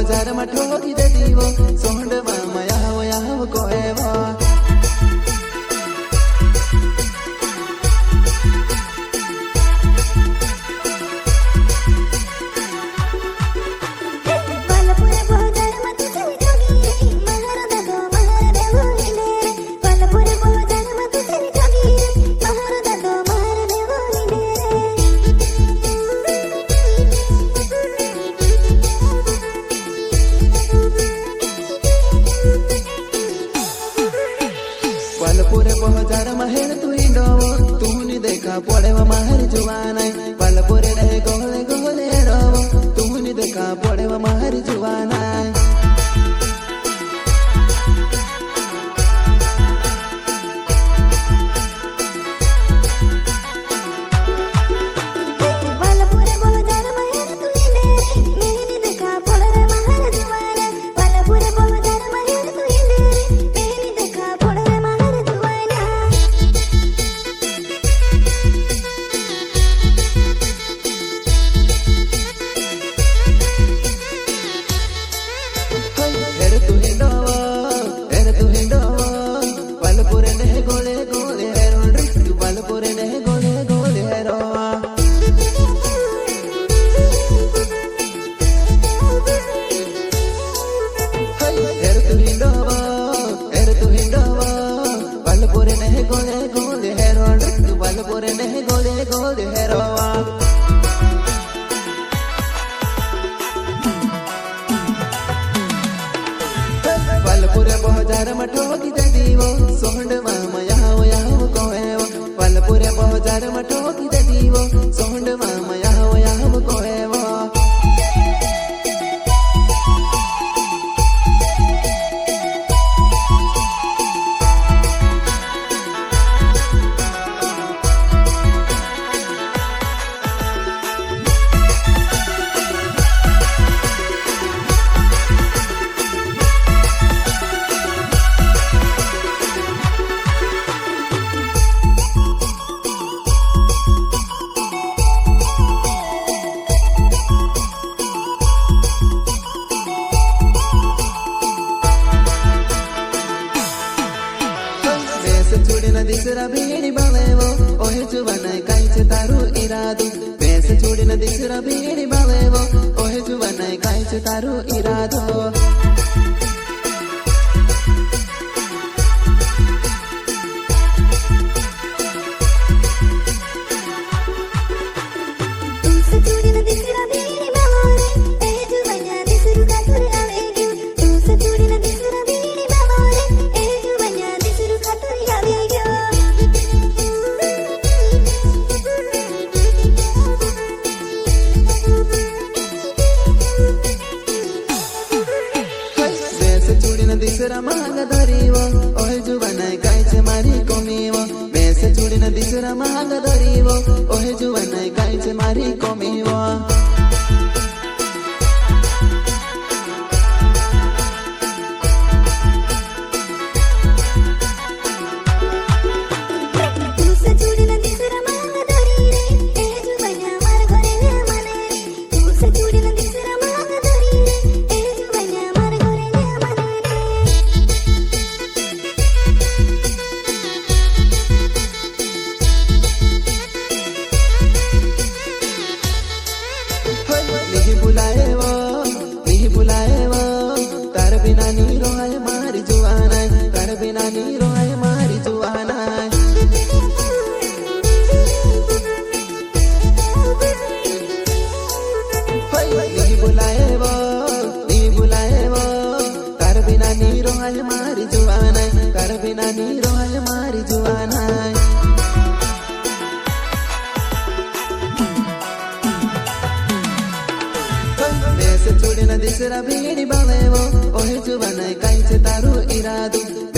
बजार में ठोकी दे दीवो सोंड मामा याव कोएवा वालपुरे बजार महर तू इंडोवो तू नी देखा पड़े माहर जुवाना वालपुरे रहे गोले गोले रोवो तू नी देखा पड़े माहर जुवाना वालपुरे बजार में ठोकी दे दीवो सोंड मामा याव कोएवा वालपुरे बजार में ठोकी दे दीवो सोंड मामा याव कोएवा दिसरा बीड़ी बालेवो ओहे जुवाना कायचे तारू इरादो बेस छोड़ीने दिसरा बीड़ी बालेवो ओहे जुवाना कायचे तारू इरादो दिसरा महंगा धरीवो ओहे जुवाना कायचे मारी कोमीवो बेस छोड़ीने दिसरा महंगा धरीवो ओहे जुवाना कायचे मारी कोमीवो नहीं बुलाए वो तार बिना नी रोए मारी जुआना तार बिना नी रोए मारी जुआना नहीं बुलाए वो तार बिना नी रोए मारी जुआना तार बिना नी रोए मारी जुआना छोड़ीने दिसरा बीड़ी बालेवो ओहे जुवाना कायचे तारू इरादो